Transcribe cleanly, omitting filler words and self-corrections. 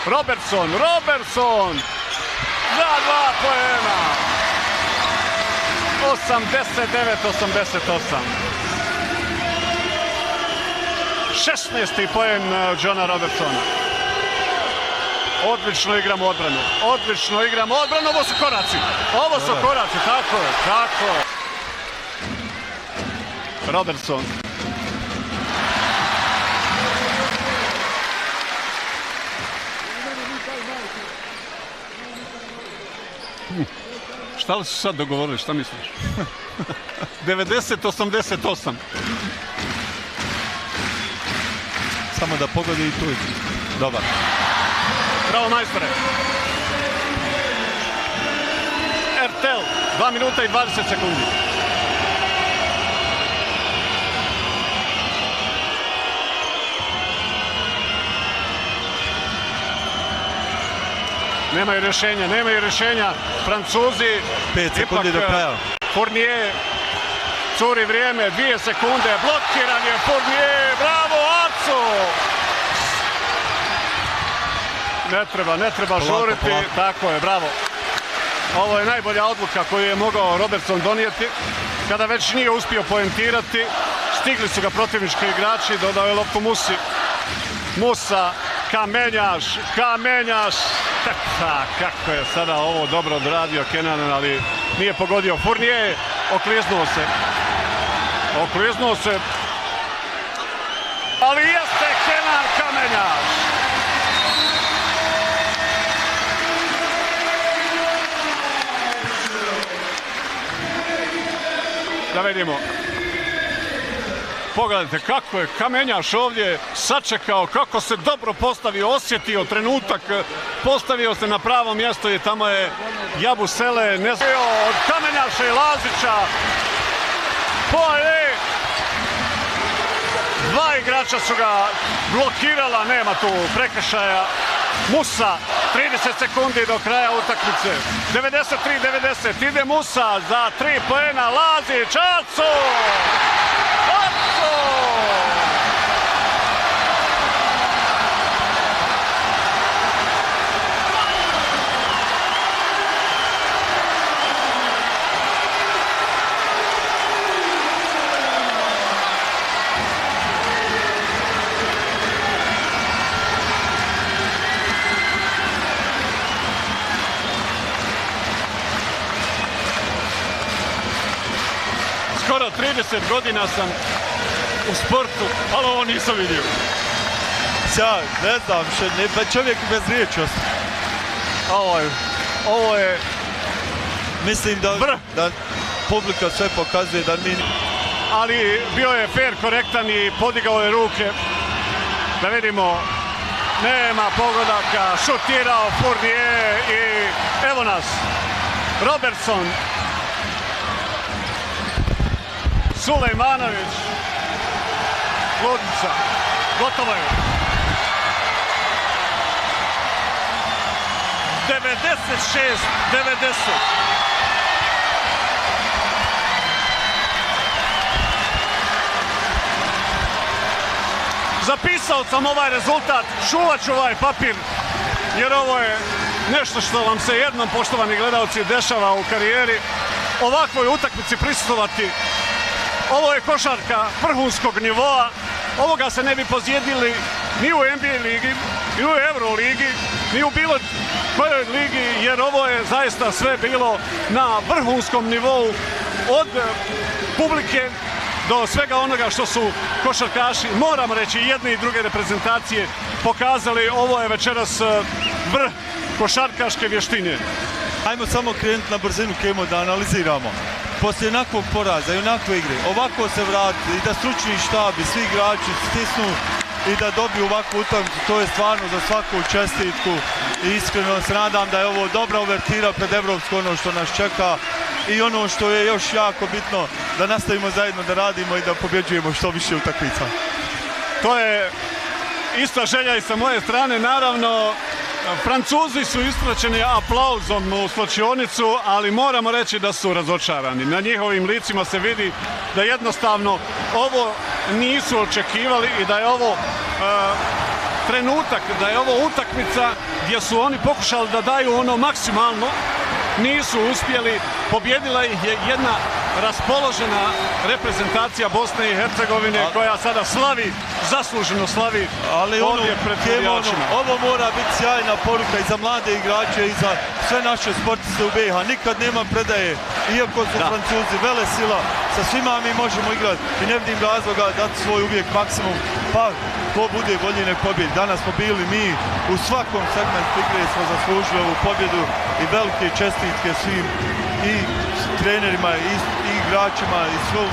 Robertson za 2 poena. 89-88. 16. poen Johna Robertsona. Odlično igramo odbranu. Ovo su koraci. Tako je. Robertson. Šta li su sad dogovorili, šta misliš? 90-88. Samo da pogodi i tu. Dobar. Bravo majstore. RTL, 2 minuta i 20 sekundi. Nemaju rješenja. Francuzi. 5 sekundi do kraja. Fournier. Curi vrijeme, 2 sekunde. Blokiran je Fournier. Bravo, Aco! Ne treba žuriti. Tako je, bravo. Ovo je najbolja odluka koju je mogao Robertson donijeti. Kada već nije uspio poentirati, stigli su ga protivnički igrači, dodao je loptu Musi. Musa, Kamenjaš. Kako je sada ovo dobro odradio Kenan, ali nije pogodio. Fournier okliznuo se. Ali jeste Kenan Kamenjaš. Da vidimo. Pogledajte kako je Kamenjaš ovdje sačekao, kako se dobro postavio, osjetio trenutak, postavio se na pravo mjesto i tamo je Jabusele od Kamenjaša i Lazića. Dva igrača su ga blokirala, nema tu prekršaja. Musa, 30 sekundi do kraja utakmice. 93-90, ide Musa za 3 poena, Lazić, Aco! Skoro 30 godina sam u sportu, ali ovo nisam vidio. Ne znam, čovjek bez riječi ostaje. Ovo je... Mislim da publika sve pokazuje da mi... Ali bio je fair, korektan i podigao je ruke. Da vidimo, nema pogodaka, šutirao Fournier i evo nas, Robertson. Sulejmanović, Ludnica, gotovo je. 96-90. Zapisao sam ovaj rezultat, čuvat ću ovaj papir, jer ovo je nešto što vam se jednom, poštovani gledalci, dešava u karijeri. Ovakvoj utakmici prisustvovati. Ovo je košarka vrhunskog nivoa, ovoga se ne bi pozjedili ni u NBA ligi, ni u Euroligi, ni u bilo kojoj ligi, jer ovo je zaista sve bilo na vrhunskom nivou, od publike do svega onoga što su košarkaši, moram reći, jedne i druge reprezentacije pokazali. Ovo je večeras vrh košarkaške vještine. Ajmo samo krenuti na brzinu Kemo da analiziramo. Poslije onakvog poraza i onakve igre, ovako se vrati i da stručni štab i svi igrači stisnu i da dobiju ovakvu utakmicu, to je stvarno za svaku čestitku i iskreno se nadam da je ovo dobra uvertira pred Evropsku, ono što nas čeka i ono što je još jako bitno, da nastavimo zajedno da radimo i da pobjeđujemo što više utakmica. To je ista želja i sa moje strane, naravno. Francuzi su ispraćeni aplauzom u slačionicu, ali moramo reći da su razočarani. Na njihovim licima se vidi da jednostavno ovo nisu očekivali i da je ovo trenutak da je ovo utakmica gdje su oni pokušali da daju ono maksimalno, nisu uspjeli, pobjedila ih je jedna raspoložena reprezentacija Bosne i Hercegovine koja sada slavi, zasluženo slavi ali ovdje pred navijačima. ovo mora biti sjajna poruka i za mlade igrače i za sve naše sportiste u BiH. Nikad nema predaje, iako su Francuzi velesila, sa svima mi možemo igrati i ne vidim razloga dati svoj uvijek maksimum, pa ko bude bolji nek pobjedi. Danas smo bili mi u svakom segmentu igre, smo zaslužili ovu pobjedu i velike čestitke svim i trenerima i igračima i svom